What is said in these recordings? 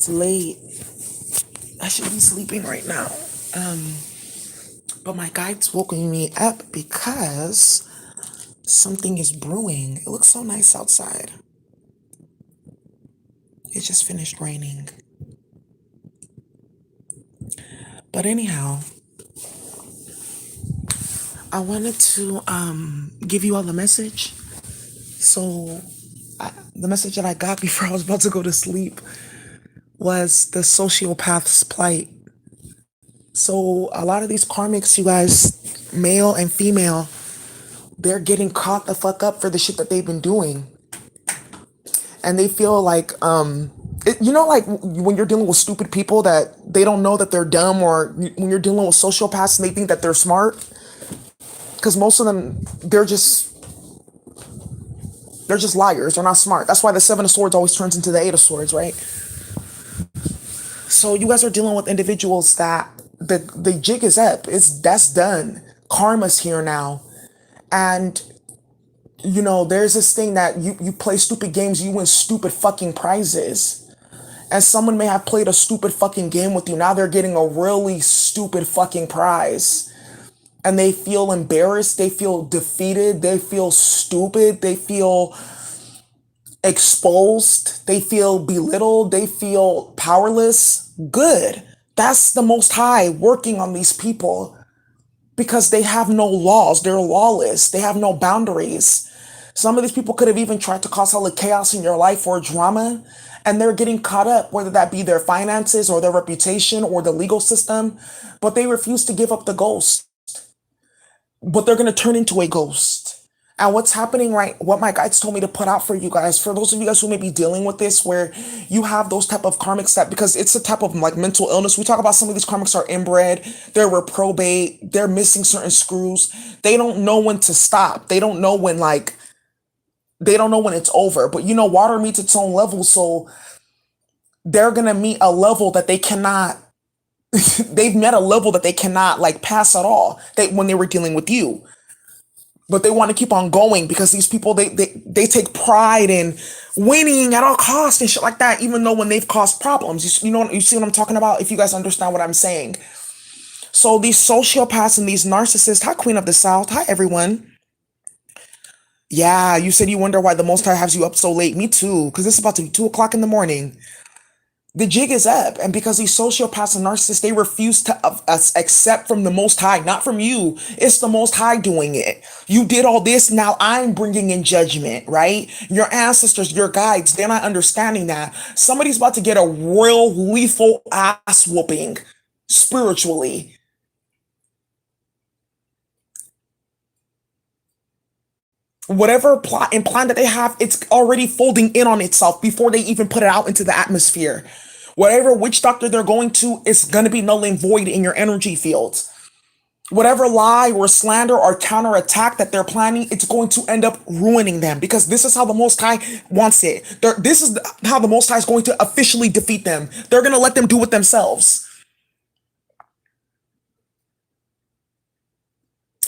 It's late. I should be sleeping right now. Um, but my guide's woken me up because something is brewing. It looks so nice outside. It just finished raining. But anyhow, I wanted to give you all a message. So the message that I got before I was about to go to sleep was the sociopath's plight. So a lot of these karmics, you guys, male and female, they're getting caught the fuck up for the shit that they've been doing. And they feel like like when you're dealing with stupid people that they don't know that they're dumb, or when you're dealing with sociopaths and they think that they're smart, because most of them, they're just liars. They're not smart. That's why the seven of swords always turns into the eight of swords, right? So you guys are dealing with individuals that the jig is up. That's done. Karma's here now. And there's this thing that you play stupid games, you win stupid fucking prizes. And someone may have played a stupid fucking game with you. Now they're getting a really stupid fucking prize. And they feel embarrassed, they feel defeated, they feel stupid, they feel exposed, they feel belittled, they feel powerless. Good. That's the Most High working on these people because they have no laws. They're lawless. They have no boundaries. Some of these people could have even tried to cause hella chaos in your life or drama, and they're getting caught up, whether that be their finances or their reputation or the legal system, but they refuse to give up the ghost. But they're going to turn into a ghost. And what's happening, right? What my guides told me to put out for you guys, for those of you guys who may be dealing with this, where you have those type of karmics that, because it's a type of like mental illness. We talk about some of these karmics are inbred, they're reprobate, they're missing certain screws. They don't know when to stop. They don't know when it's over. But water meets its own level. So they're going to meet a level that they cannot, they've met a level that they cannot like pass at all when they were dealing with you. But they want to keep on going because these people, they take pride in winning at all costs and shit like that, even though when they've caused problems. You see what I'm talking about? If you guys understand what I'm saying. So these sociopaths and these narcissists, hi Queen of the South, hi everyone. Yeah, you said you wonder why the Most High has you up so late. Me too, because it's about to be 2 o'clock in the morning. The jig is up, and because these sociopaths and narcissists, they refuse to accept from the Most High, not from you. It's the Most High doing it. You did all this, now I'm bringing in judgment, right? Your ancestors, your guides, they're not understanding that. Somebody's about to get a real lethal ass whooping spiritually. Whatever plot and plan that they have, it's already folding in on itself before they even put it out into the atmosphere. Whatever witch doctor they're going to, it's going to be null and void in your energy fields. Whatever lie or slander or counterattack that they're planning, it's going to end up ruining them because this is how the Most High wants it. This is how the Most High is going to officially defeat them. They're going to let them do it themselves.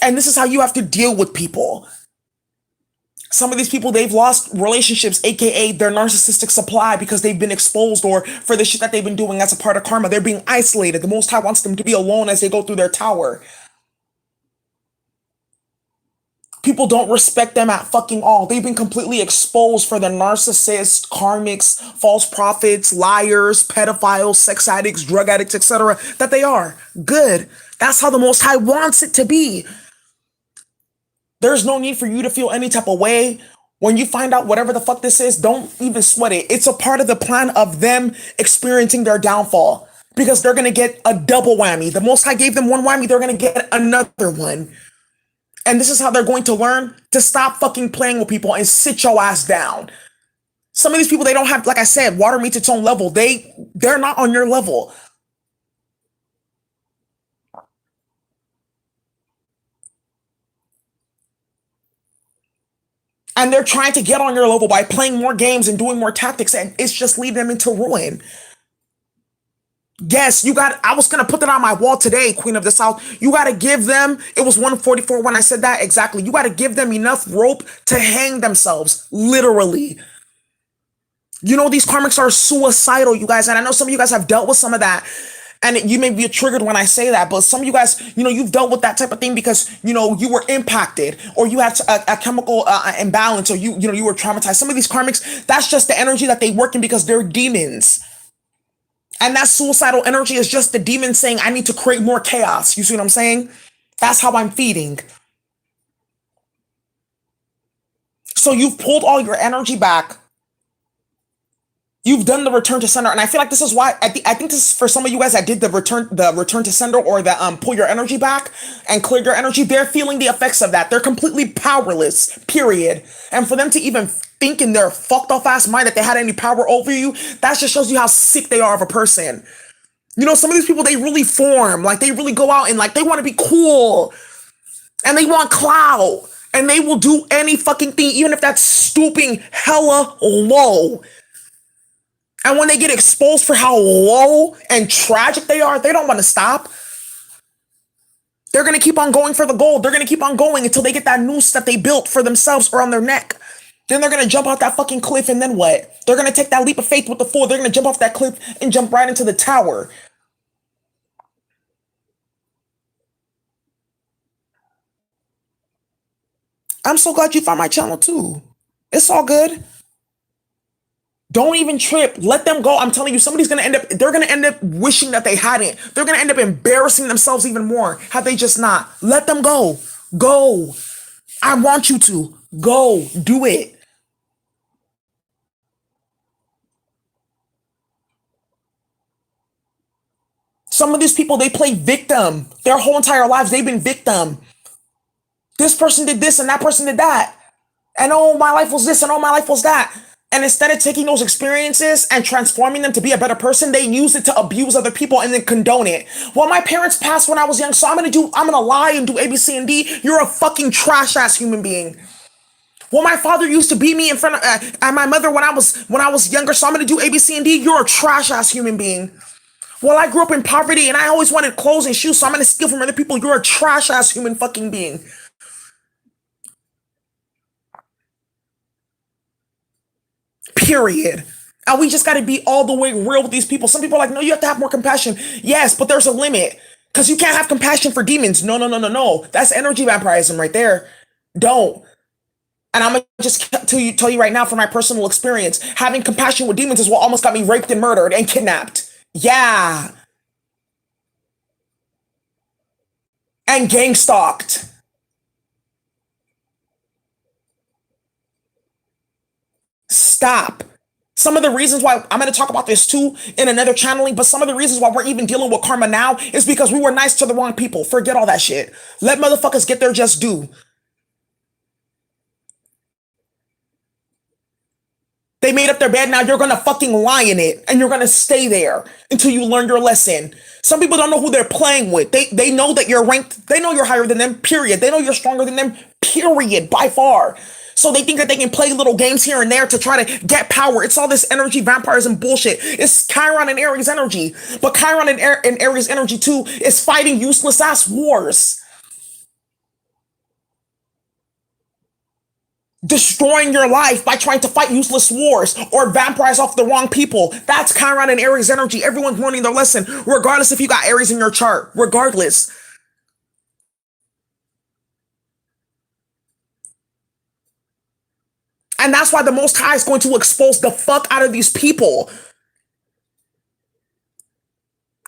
And this is how you have to deal with people. Some of these people, they've lost relationships, aka their narcissistic supply, because they've been exposed, or for the shit that they've been doing as a part of karma. They're being isolated. The Most High wants them to be alone as they go through their tower. People don't respect them at fucking all. They've been completely exposed for the narcissists, karmics, false prophets, liars, pedophiles, sex addicts, drug addicts, etc. that they are. Good. That's how the Most High wants it to be. There's no need for you to feel any type of way. When you find out whatever the fuck this is, don't even sweat it. It's a part of the plan of them experiencing their downfall because they're going to get a double whammy. The Most High gave them one whammy, they're going to get another one. And this is how they're going to learn to stop fucking playing with people and sit your ass down. Some of these people, they don't have, like I said, water meets its own level. They're not on your level. And they're trying to get on your level by playing more games and doing more tactics, and it's just leading them into ruin. Yes, I was going to put that on my wall today, Queen of the South. You got to give them, it was 144 when I said that, exactly. You got to give them enough rope to hang themselves, literally. These karmics are suicidal, you guys. And I know some of you guys have dealt with some of that. And you may be triggered when I say that, but some of you guys, you've dealt with that type of thing because, you were impacted or you had a chemical imbalance or you were traumatized. Some of these karmics, that's just the energy that they work in because they're demons. And that suicidal energy is just the demon saying, I need to create more chaos. You see what I'm saying? That's how I'm feeding. So you've pulled all your energy back. You've done the return to sender, and I feel like this is why I think this is for some of you guys that did the return to sender or the pull your energy back and clear your energy. They're feeling the effects of that. They're completely powerless. Period. And for them to even think in their fucked off ass mind that they had any power over you, that just shows you how sick they are of a person. Some of these people, they really form like they really go out and like they want to be cool and they want clout and they will do any fucking thing, even if that's stooping hella low. And when they get exposed for how low and tragic they are, they don't want to stop. They're going to keep on going for the gold. They're going to keep on going until they get that noose that they built for themselves around their neck. Then they're going to jump off that fucking cliff, and then what? They're going to take that leap of faith with the fool. They're going to jump off that cliff and jump right into the tower. I'm so glad you found my channel too. It's all good. Don't even trip. Let them go. I'm telling you, they're going to end up wishing that they hadn't. They're going to end up embarrassing themselves even more had they just not. Let them go. Go. I want you to. Go. Do it. Some of these people, they play victim. Their whole entire lives, they've been victim. This person did this and that person did that. And oh, my life was this and oh, my life was that. And instead of taking those experiences and transforming them to be a better person, they use it to abuse other people and then condone it. Well, my parents passed when I was young, so I'm gonna lie and do A, B, C, and D. You're a fucking trash ass human being. Well, my father used to beat me in front of and my mother when I was younger, so I'm gonna do A, B, C, and D. You're a trash ass human being. Well, I grew up in poverty and I always wanted clothes and shoes, so I'm gonna steal from other people. You're a trash ass human fucking being. Period. And we just got to be all the way real with these people. Some people are like, no, you have to have more compassion. Yes, but there's a limit. Because you can't have compassion for demons. No, no, no, no, no. That's energy vampirism right there. Don't. And I'm going to just tell you right now from my personal experience, having compassion with demons is what almost got me raped and murdered and kidnapped. Yeah. And gang stalked. Stop. Some of the reasons why I'm going to talk about this too in another channeling, but some of the reasons why we're even dealing with karma now is because we were nice to the wrong people. Forget all that shit. Let motherfuckers get their just due. They made up their bed. Now you're going to fucking lie in it and you're going to stay there until you learn your lesson. Some people don't know who they're playing with. They know that you're ranked. They know you're higher than them, period. They know you're stronger than them, period, by far. So they think that they can play little games here and there to try to get power. It's all this energy vampirism bullshit. It's Chiron and Aries energy. But Chiron and Aries energy too is fighting useless ass wars. Destroying your life by trying to fight useless wars or vampirize off the wrong people. That's Chiron and Aries energy. Everyone's learning their lesson, regardless if you got Aries in your chart. Regardless. And that's why the Most High is going to expose the fuck out of these people.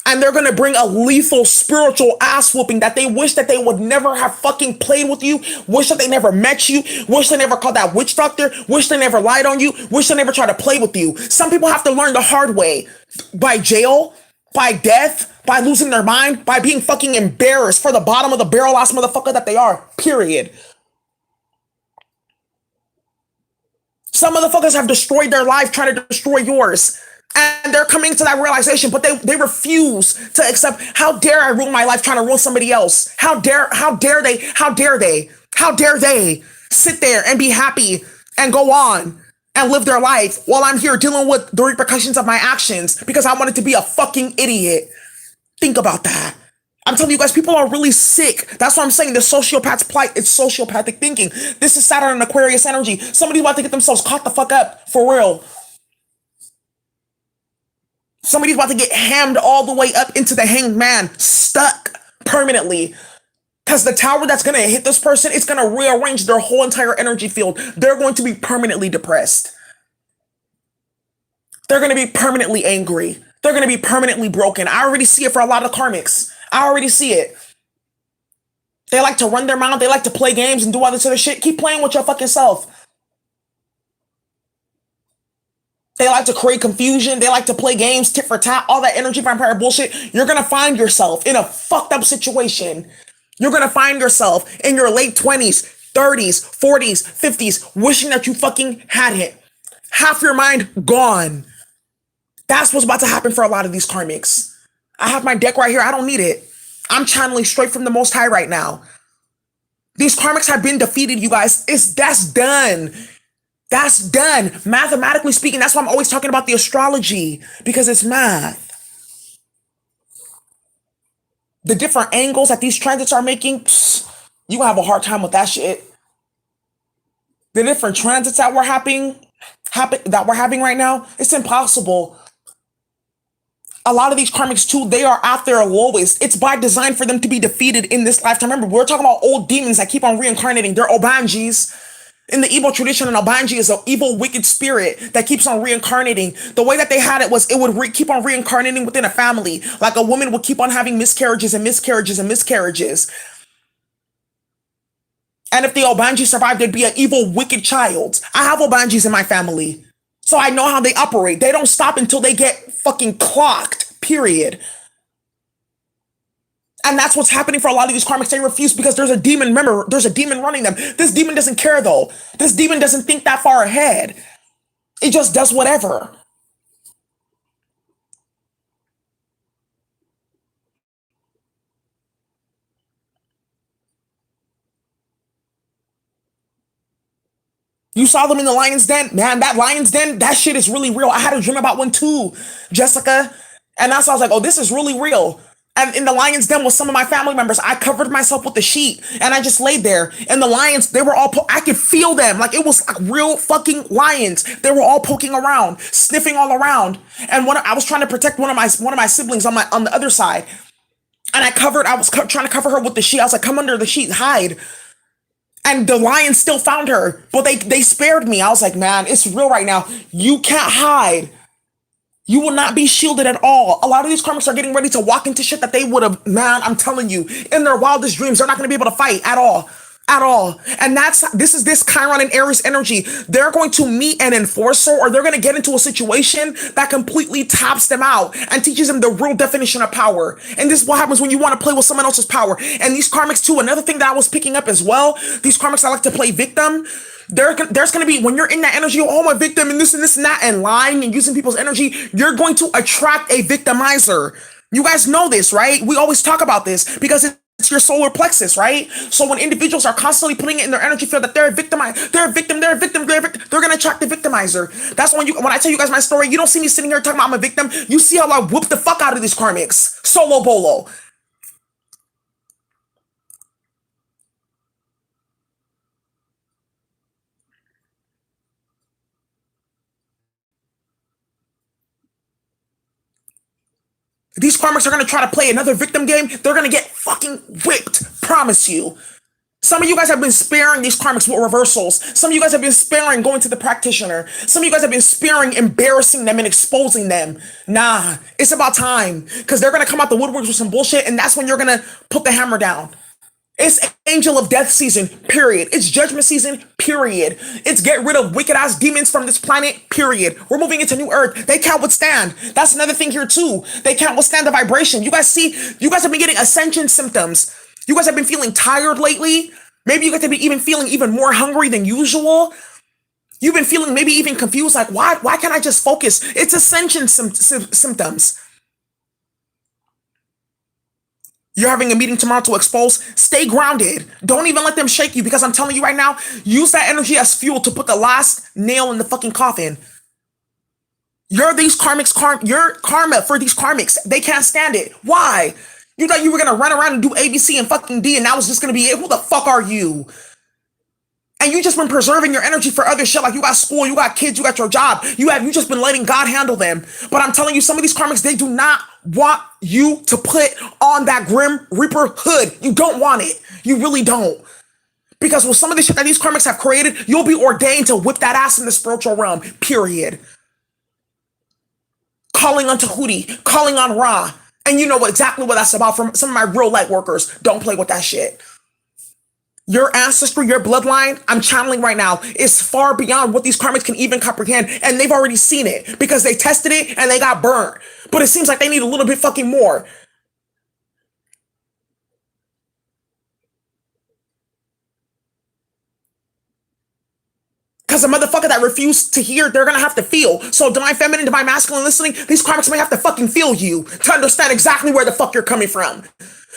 And they're going to bring a lethal spiritual ass whooping that they wish that they would never have fucking played with you, wish that they never met you, wish they never called that witch doctor, wish they never lied on you, wish they never tried to play with you. Some people have to learn the hard way by jail, by death, by losing their mind, by being fucking embarrassed for the bottom of the barrel ass motherfucker that they are, period. Some motherfuckers have destroyed their life trying to destroy yours. And they're coming to that realization, but they refuse to accept. How dare I ruin my life trying to ruin somebody else? How dare they sit there and be happy and go on and live their life while I'm here dealing with the repercussions of my actions because I wanted to be a fucking idiot. Think about that. I'm telling you guys, people are really sick. That's what I'm saying. The sociopath's plight, it's sociopathic thinking. This is Saturn and Aquarius energy. Somebody's about to get themselves caught the fuck up, for real. Somebody's about to get hammed all the way up into the hanged man, stuck permanently. Because the tower that's going to hit this person, it's going to rearrange their whole entire energy field. They're going to be permanently depressed. They're going to be permanently angry. They're going to be permanently broken. I already see it for a lot of karmics. I already see it. They like to run their mouth. They like to play games and do all this other shit. Keep playing with your fucking self. They like to create confusion. They like to play games, tit for tat, all that energy vampire bullshit. You're going to find yourself in a fucked up situation. You're going to find yourself in your late 20s, 30s, 40s, 50s, wishing that you fucking had it. Half your mind gone. That's what's about to happen for a lot of these karmics. I have my deck right here. I don't need it. I'm channeling straight from the Most High right now. These karmics have been defeated, you guys. That's done. That's done. Mathematically speaking, that's why I'm always talking about the astrology, because it's math. The different angles that these transits are making, you gonna have a hard time with that shit. The different transits that we're having right now, it's impossible. A lot of these karmics too, they are at their lowest. It's by design for them to be defeated in this lifetime. Remember, we're talking about old demons that keep on reincarnating. They're Obanjis. In the evil tradition, an Obanji is an evil, wicked spirit that keeps on reincarnating. The way that they had it was it would keep on reincarnating within a family. Like a woman would keep on having miscarriages and miscarriages and miscarriages. And if the Obanji survived, there'd be an evil, wicked child. I have Obanjis in my family, so I know how they operate. They don't stop until they get fucking clocked, period. And that's what's happening for a lot of these karmics. They refuse because there's a demon. Remember, there's a demon running them. This demon doesn't care though. This demon doesn't think that far ahead. It just does whatever. You saw them in the lion's den? Man, that lion's den, that shit is really real. I had a dream about one too, Jessica. And that's why I was like, oh, this is really real. And in the lion's den with some of my family members, I covered myself with the sheet and I just laid there. And the lions, they were all, I could feel them. Like it was like real fucking lions. They were all poking around, sniffing all around. And I was trying to protect one of my siblings on the other side. And I was trying to cover her with the sheet. I was like, come under the sheet, hide. And the lions still found her, but they spared me. I was like, man, it's real right now. You can't hide. You will not be shielded at all. A lot of these karmics are getting ready to walk into shit that they would have, man, I'm telling you, in their wildest dreams, they're not going to be able to fight at all. At all. And this is this Chiron and Aries energy. They're going to meet an enforcer, or they're going to get into a situation that completely taps them out and teaches them the real definition of power. And this is what happens when you want to play with someone else's power. And these karmics too, another thing that I was picking up as well, these karmics that like to play victim, there's going to be, when you're in that energy, oh, I'm a victim and this and that, and lying and using people's energy, you're going to attract a victimizer. You guys know this, right? We always talk about this because it's your solar plexus, right? So when individuals are constantly putting it in their energy field that they're a victim, they're going to attract the victimizer. That's when I tell you guys my story, you don't see me sitting here talking about I'm a victim. You see how I whoop the fuck out of these karmics. Solo bolo. These karmics are going to try to play another victim game. They're going to get fucking whipped. Promise you. Some of you guys have been sparing these karmics with reversals. Some of you guys have been sparing going to the practitioner. Some of you guys have been sparing embarrassing them and exposing them. Nah, it's about time. Because they're going to come out the woodworks with some bullshit, and that's when you're going to put the hammer down. It's angel of death season, period. It's judgment season, period. It's get rid of wicked ass demons from this planet, period. We're moving into new earth. They can't withstand. That's another thing here too. They can't withstand the vibration. You guys have been getting ascension symptoms. You guys have been feeling tired lately. Maybe you guys have been even feeling even more hungry than usual. You've been feeling maybe even confused, like why can't I just focus? It's ascension symptoms. You're having a meeting tomorrow to expose. Stay grounded. Don't even let them shake you, because I'm telling you right now, use that energy as fuel to put the last nail in the fucking coffin. Your karma for these karmics. They can't stand it. Why? You thought you were going to run around and do ABC and fucking D and that was just going to be it? Who the fuck are you? And you just been preserving your energy for other shit. Like you got school, you got kids, you got your job. You just been letting God handle them. But I'm telling you, some of these karmics, they do not want you to put on that Grim Reaper hood. You don't want it. You really don't. Because with some of the shit that these karmics have created, you'll be ordained to whip that ass in the spiritual realm. Period. Calling on Tahuti, calling on Ra. And you know exactly what that's about from some of my real light workers. Don't play with that shit. Your ancestry, your bloodline, I'm channeling right now, is far beyond what these karmics can even comprehend. And they've already seen it because they tested it and they got burnt. But it seems like they need a little bit fucking more. Because the motherfucker that refused to hear, they're gonna have to feel. So divine feminine, divine masculine listening, these karmics may have to fucking feel you to understand exactly where the fuck you're coming from.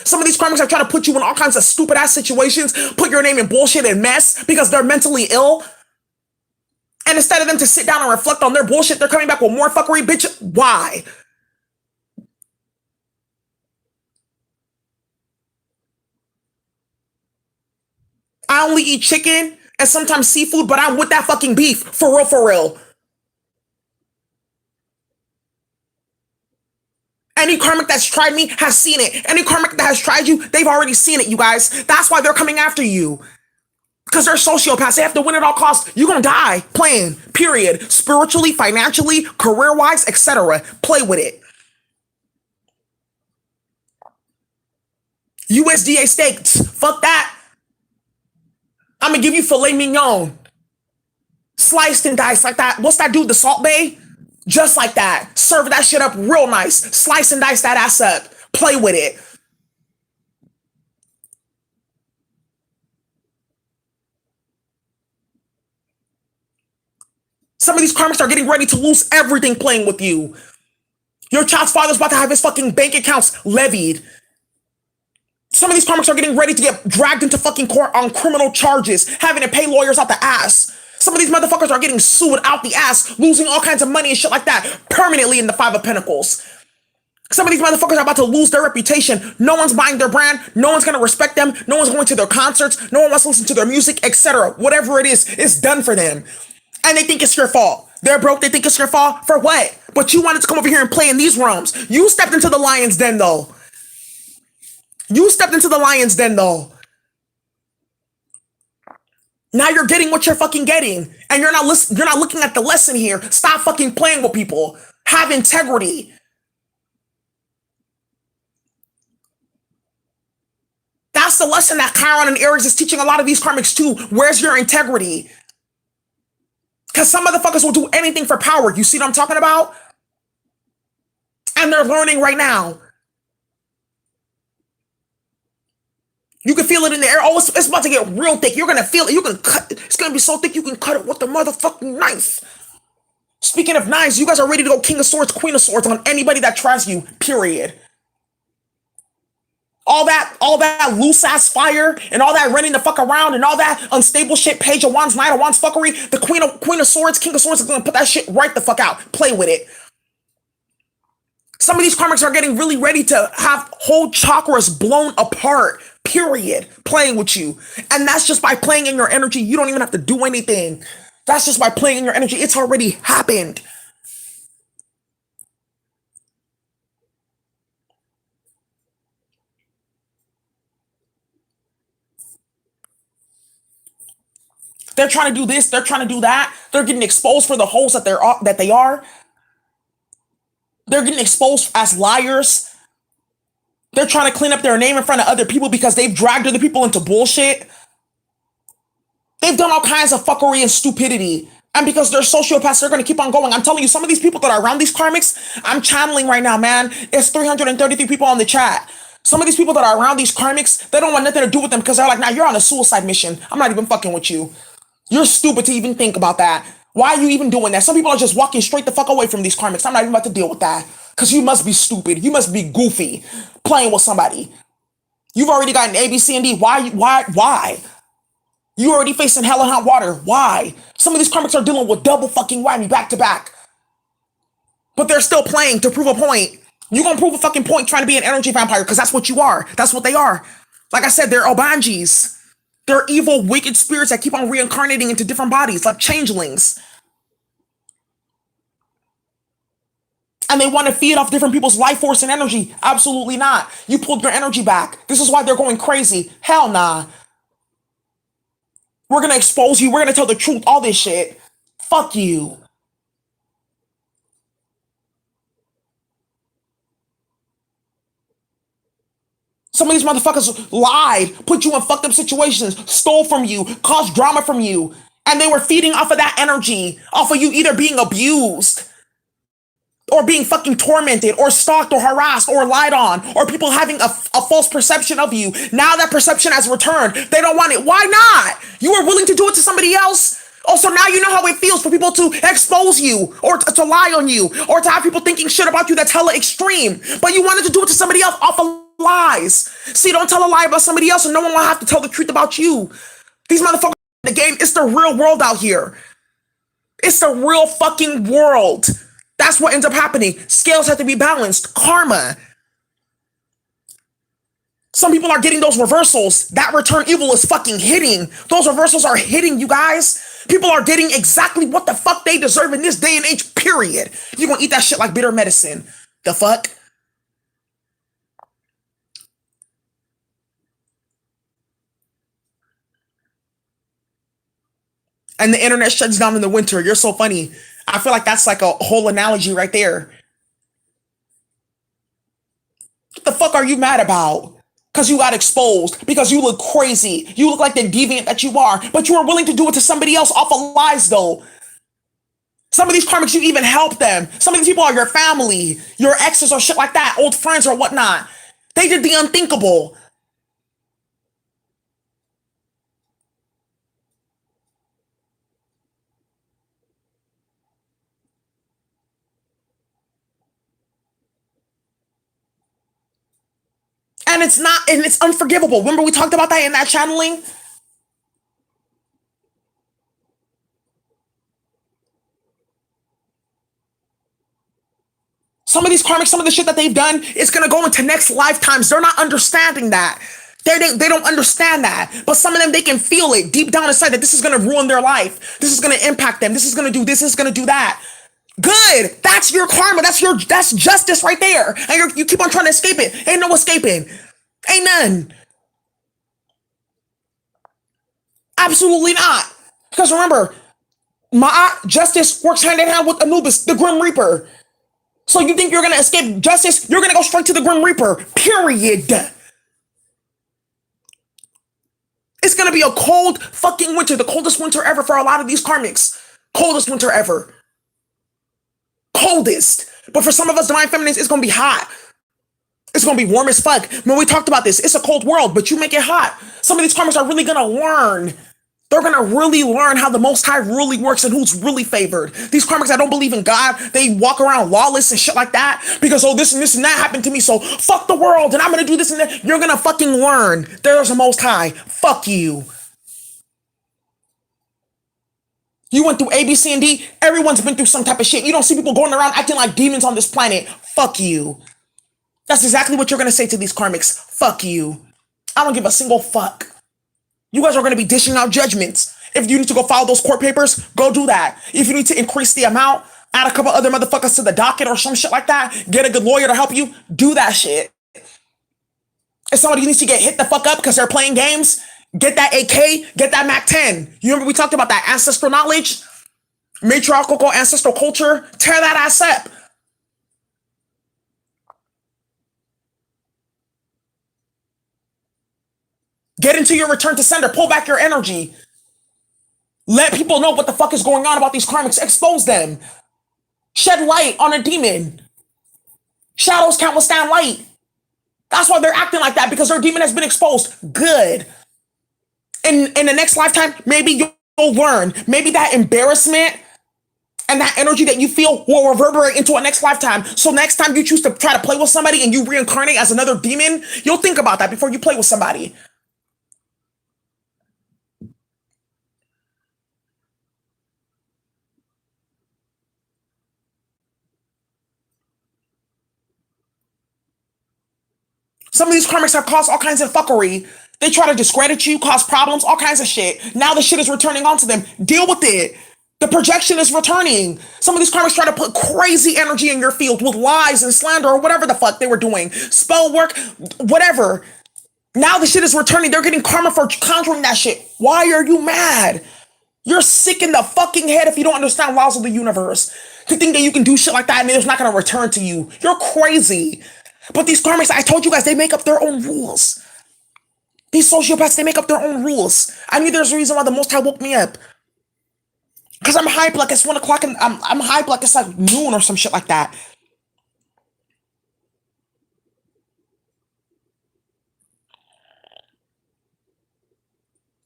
Some of these karmics are trying to put you in all kinds of stupid ass situations, put your name in bullshit and mess because they're mentally ill. And instead of them to sit down and reflect on their bullshit, they're coming back with more fuckery, bitch. Why? I only eat chicken and sometimes seafood, but I'm with that fucking beef. For real, for real. Any karmic that's tried me has seen it. Any karmic that has tried you, they've already seen it, you guys. That's why they're coming after you. Because they're sociopaths. They have to win at all costs. You're going to die playing, period. Spiritually, financially, career-wise, etc. Play with it. USDA steaks. Fuck that. I'm going to give you filet mignon. Sliced and diced like that. What's that dude, the Salt Bay? Just like that. Serve that shit up real nice. Slice and dice that ass up. Play with it. Some of these karmics are getting ready to lose everything playing with you. Your child's father's about to have his fucking bank accounts levied. Some of these karmics are getting ready to get dragged into fucking court on criminal charges, having to pay lawyers out the ass. Some of these motherfuckers are getting sued out the ass, losing all kinds of money and shit like that, permanently in the Five of Pentacles. Some of these motherfuckers are about to lose their reputation. No one's buying their brand. No one's gonna respect them. No one's going to their concerts. No one wants to listen to their music, etc. Whatever it is, it's done for them. And they think it's your fault. They're broke. They think it's your fault. For what? But you wanted to come over here and play in these realms. You stepped into the lion's den, though. You stepped into the lion's den, though. Now you're getting what you're fucking getting. And you're not looking at the lesson here. Stop fucking playing with people. Have integrity. That's the lesson that Chiron and Aries is teaching a lot of these karmics too. Where's your integrity? Because some motherfuckers will do anything for power. You see what I'm talking about? And they're learning right now. You can feel it in the air. Oh, it's about to get real thick. You're going to feel it. You can cut. It's going to be so thick you can cut it with the motherfucking knife. Speaking of knives, you guys are ready to go King of Swords, Queen of Swords on anybody that tries you, period. All that loose ass fire and all that running the fuck around and all that unstable shit, Page of Wands, Knight of Wands fuckery, the Queen of Swords, King of Swords is going to put that shit right the fuck out. Play with it. Some of these karmics are getting really ready to have whole chakras blown apart, period, playing with you. And that's just by playing in your energy. You don't even have to do anything. That's just by playing in your energy. It's already happened. They're trying to do this. They're trying to do that. They're getting exposed for the holes that they are. They're getting exposed as liars. They're trying to clean up their name in front of other people because they've dragged other people into bullshit. They've done all kinds of fuckery and stupidity. And because they're sociopaths, they're going to keep on going. I'm telling you, some of these people that are around these karmics, I'm channeling right now, man. It's 333 people on the chat. Some of these people that are around these karmics, they don't want nothing to do with them because they're like, nah, you're on a suicide mission. I'm not even fucking with you. You're stupid to even think about that. Why are you even doing that? Some people are just walking straight the fuck away from these karmics. I'm not even about to deal with that. Because you must be stupid. You must be goofy playing with somebody. You've already gotten A, B, C, and D. Why? You already facing hell and hot water. Why? Some of these karmics are dealing with double fucking whammy back to back. But they're still playing to prove a point. You're going to prove a fucking point trying to be an energy vampire because that's what you are. That's what they are. Like I said, they're Obanjis. They're evil, wicked spirits that keep on reincarnating into different bodies, like changelings. And they want to feed off different people's life force and energy. Absolutely not. You pulled your energy back. This is why they're going crazy. Hell nah. We're gonna expose you. We're gonna tell the truth. All this shit. Fuck you. Some of these motherfuckers lied, put you in fucked up situations, stole from you, caused drama from you. And they were feeding off of that energy, off of you either being abused or being fucking tormented or stalked or harassed or lied on or people having a false perception of you. Now that perception has returned. They don't want it. Why not? You were willing to do it to somebody else. Also, now you know how it feels for people to expose you or to lie on you or to have people thinking shit about you that's hella extreme. But you wanted to do it to somebody else off of lies. See, don't tell a lie about somebody else and no one will have to tell the truth about you. These motherfuckers in the game, it's the real world out here. It's the real fucking world. That's what ends up happening. Scales have to be balanced. Karma. Some people are getting those reversals. That return evil is fucking hitting. Those reversals are hitting, you guys. People are getting exactly what the fuck they deserve in this day and age, period. You're gonna eat that shit like bitter medicine. The fuck? And the internet shuts down in the winter. You're so funny. I feel like that's like a whole analogy right there. What the fuck are you mad about? Because you got exposed, because you look crazy. You look like the deviant that you are, but you are willing to do it to somebody else off of lies, though. Some of these karmics, you even help them. Some of these people are your family, your exes or shit like that, old friends or whatnot. They did the unthinkable. And it's not, and it's unforgivable. Remember we talked about that in that channeling? Some of these karmics, some of the shit that they've done, it's gonna go into next lifetimes. They're not understanding that. They don't understand that. But some of them, they can feel it deep down inside that this is gonna ruin their life. This is gonna impact them. This is gonna do this, this is gonna do that. Good. That's your karma. That's justice right there. And you keep on trying to escape it. Ain't no escaping. Ain't none. Absolutely not. Because remember, Ma'at, justice works hand in hand with Anubis, the Grim Reaper. So you think you're gonna escape justice? You're gonna go straight to the Grim Reaper. Period. It's gonna be a cold fucking winter, the coldest winter ever for a lot of these karmics. Coldest winter ever. Coldest. But for some of us divine feminines, it's gonna be hot. It's gonna be warm as fuck. When we talked about this, it's a cold world, but you make it hot. Some of these karmics are really gonna learn. They're gonna really learn how the Most High really works and who's really favored. These karmics that don't believe in God, they walk around lawless and shit like that because oh this and that happened to me, so fuck the world and I'm gonna do this and that. You're gonna fucking learn. There's a Most High. Fuck you. You went through A, B, C, and D. Everyone's been through some type of shit. You don't see people going around acting like demons on this planet. Fuck you. That's exactly what you're gonna say to these karmics. Fuck you. I don't give a single fuck. You guys are gonna be dishing out judgments. If you need to go file those court papers, go do that. If you need to increase the amount, add a couple other motherfuckers to the docket or some shit like that, get a good lawyer to help you, do that shit. If somebody needs to get hit the fuck up because they're playing games, get that AK, get that Mac 10. You remember we talked about that ancestral knowledge? Matriarchal ancestral culture? Tear that ass up. Get into your return to sender. Pull back your energy. Let people know what the fuck is going on about these karmics. Expose them. Shed light on a demon. Shadows can't withstand light. That's why they're acting like that, because their demon has been exposed. Good. In the next lifetime, maybe you'll learn. Maybe that embarrassment and that energy that you feel will reverberate into a next lifetime. So next time you choose to try to play with somebody and you reincarnate as another demon, you'll think about that before you play with somebody. Some of these karmics have caused all kinds of fuckery They try to discredit you, cause problems, all kinds of shit. Now the shit is returning onto them. Deal with it. The projection is returning. Some of these karmics try to put crazy energy in your field with lies and slander or whatever the fuck they were doing. Spell work, whatever. Now the shit is returning. They're getting karma for conjuring that shit. Why are you mad? You're sick in the fucking head if you don't understand laws of the universe. To think that you can do shit like that and it's not gonna return to you. You're crazy. But these karmics, I told you guys, they make up their own rules. These sociopaths, they make up their own rules. I knew there's a reason why the Most High woke me up. Because I'm hype like it's 1 o'clock and I'm hype like it's like noon or some shit like that.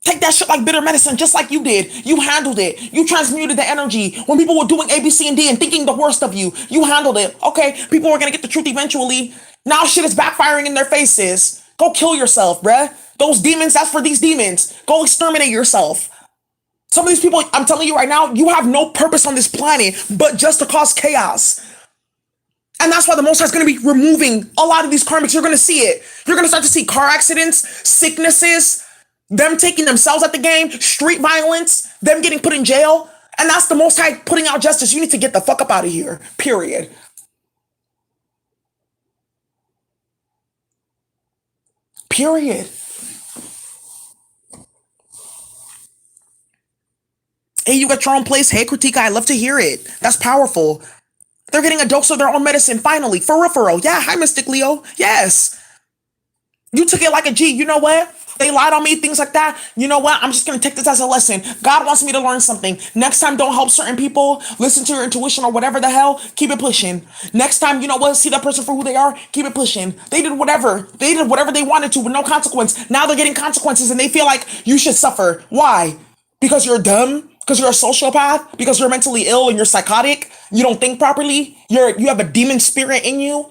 Take that shit like bitter medicine, just like you did. You handled it. You transmuted the energy. When people were doing A, B, C, and D and thinking the worst of you, you handled it. Okay, people were gonna get the truth eventually. Now shit is backfiring in their faces. Go kill yourself, bruh. Those demons, that's for these demons. Go exterminate yourself. Some of these people, I'm telling you right now, you have no purpose on this planet but just to cause chaos. And that's why the Most High is going to be removing a lot of these karmics. You're going to see it. You're going to start to see car accidents, sicknesses, them taking themselves at the game, street violence, them getting put in jail. And that's the Most High putting out justice. You need to get the fuck up out of here. Period. Period. Hey, you got your own place. Hey, Kritika, I love to hear it. That's powerful. They're getting a dose of their own medicine, finally. For real. Yeah, hi, Mystic Leo. Yes. You took it like a G. You know what? They lied on me, things like that. You know what? I'm just going to take this as a lesson. God wants me to learn something. Next time, don't help certain people. Listen to your intuition or whatever the hell. Keep it pushing. Next time, you know what? See that person for who they are. Keep it pushing. They did whatever. They did whatever they wanted to with no consequence. Now they're getting consequences and they feel like you should suffer. Why? Because you're dumb? Because you're a sociopath? Because you're mentally ill and you're psychotic? You don't think properly? You have a demon spirit in you?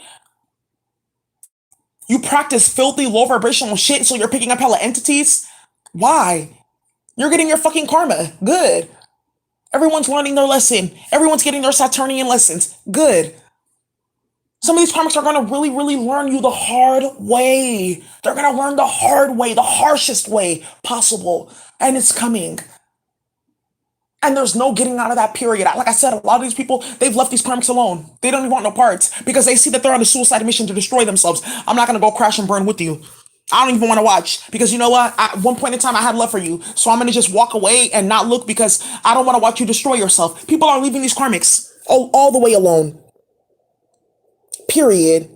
You practice filthy, low vibrational shit, so you're picking up hella entities? Why? You're getting your fucking karma. Good. Everyone's learning their lesson. Everyone's getting their Saturnian lessons. Good. Some of these karmics are going to really, really learn you the hard way. They're going to learn the hard way, the harshest way possible. And it's coming. And there's no getting out of that period. Like I said, a lot of these people, they've left these karmics alone. They don't even want no parts because they see that they're on a suicide mission to destroy themselves. I'm not going to go crash and burn with you. I don't even want to watch because you know what? At one point in time, I had love for you. So I'm going to just walk away and not look because I don't want to watch you destroy yourself. People are leaving these karmics all the way alone. Period.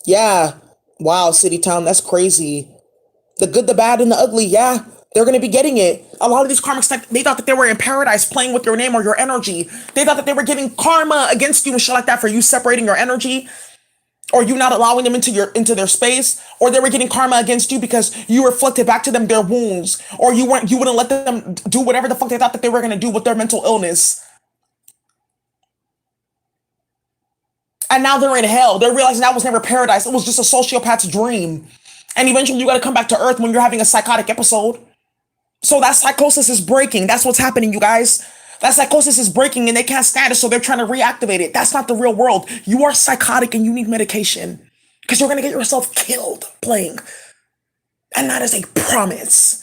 Yeah. Wow, City Town, that's crazy. The good, the bad, and the ugly, yeah. They're gonna be getting it. A lot of these karmics, they thought that they were in paradise playing with your name or your energy. They thought that they were getting karma against you and shit like that for you separating your energy, or you not allowing them into their space, or they were getting karma against you because you reflected back to them their wounds, or you wouldn't let them do whatever the fuck they thought that they were gonna do with their mental illness. And now they're in hell. They're realizing that was never paradise. It was just a sociopath's dream. And eventually you got to come back to earth when you're having a psychotic episode. So that psychosis is breaking. That's what's happening, you guys. That psychosis is breaking and they can't stand it, so they're trying to reactivate it. That's not the real world. You are psychotic and you need medication because you're going to get yourself killed playing. And that is a promise.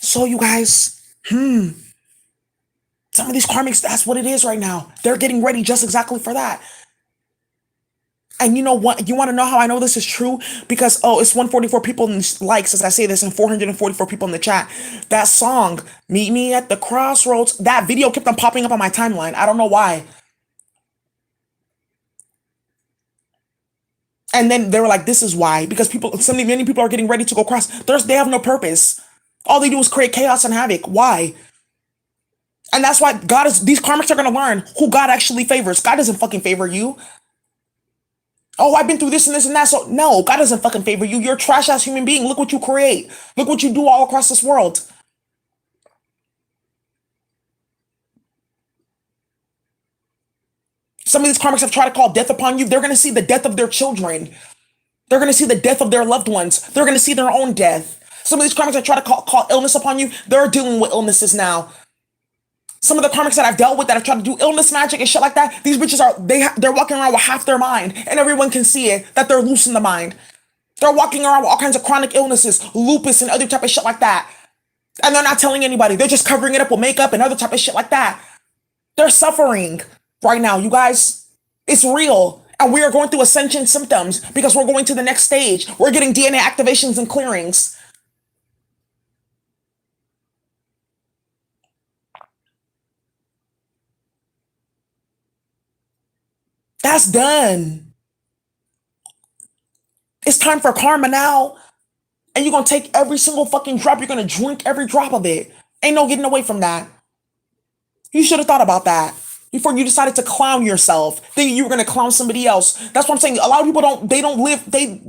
So, you guys, some of these karmics, that's what it is right now. They're getting ready just exactly for that. And you know what? You want to know how I know this is true? Because, oh, it's 144 people in likes as I say this and 444 people in the chat. That song, Meet Me at the Crossroads, that video kept on popping up on my timeline. I don't know why. And then they were like, this is why. Because many people are getting ready to go cross. They have no purpose. All they do is create chaos and havoc. Why? And that's why these karmics are going to learn who God actually favors. God doesn't fucking favor you. Oh, I've been through this and this and that. So no, God doesn't fucking favor you. You're a trash ass human being. Look what you create. Look what you do all across this world. Some of these karmics have tried to call death upon you. They're going to see the death of their children. They're going to see the death of their loved ones. They're going to see their own death. Some of these karmics that try to call illness upon you, they're dealing with illnesses now. Some of the karmics that I've dealt with that have tried to do illness magic and shit like that, these bitches they're walking around with half their mind, and everyone can see it that they're loose in the mind. They're walking around with all kinds of chronic illnesses, lupus and other type of shit like that. And they're not telling anybody. They're just covering it up with makeup and other type of shit like that. They're suffering right now, you guys. It's real. And we are going through ascension symptoms because we're going to the next stage. We're getting DNA activations and clearings. That's done. It's time for karma now. And you're going to take every single fucking drop. You're going to drink every drop of it. Ain't no getting away from that. You should have thought about that before you decided to clown yourself, thinking you were going to clown somebody else. That's what I'm saying. A lot of people they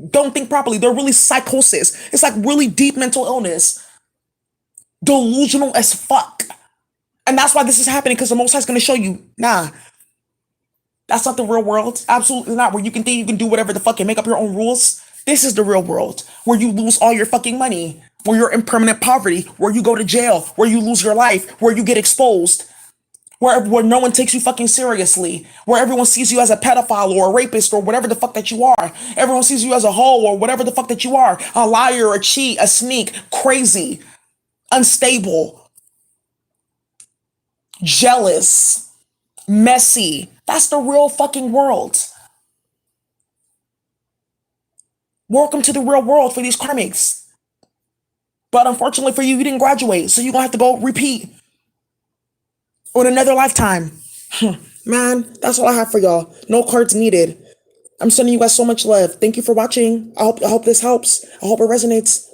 don't think properly. They're really psychosis. It's like really deep mental illness. Delusional as fuck. And that's why this is happening, because the Most High is going to show you, nah, that's not the real world. Absolutely not. Where you can think you can do whatever the fuck and make up your own rules. This is the real world where you lose all your fucking money, where you're in permanent poverty, where you go to jail, where you lose your life, where you get exposed, where no one takes you fucking seriously, where everyone sees you as a pedophile or a rapist or whatever the fuck that you are. Everyone sees you as a hoe or whatever the fuck that you are. A liar, a cheat, a sneak, crazy, unstable, jealous, messy. That's the real fucking world. Welcome to the real world for these karmics. But unfortunately for you, you didn't graduate. So you're going to have to go repeat on another lifetime. Man, that's all I have for y'all. No cards needed. I'm sending you guys so much love. Thank you for watching. I hope this helps. I hope it resonates.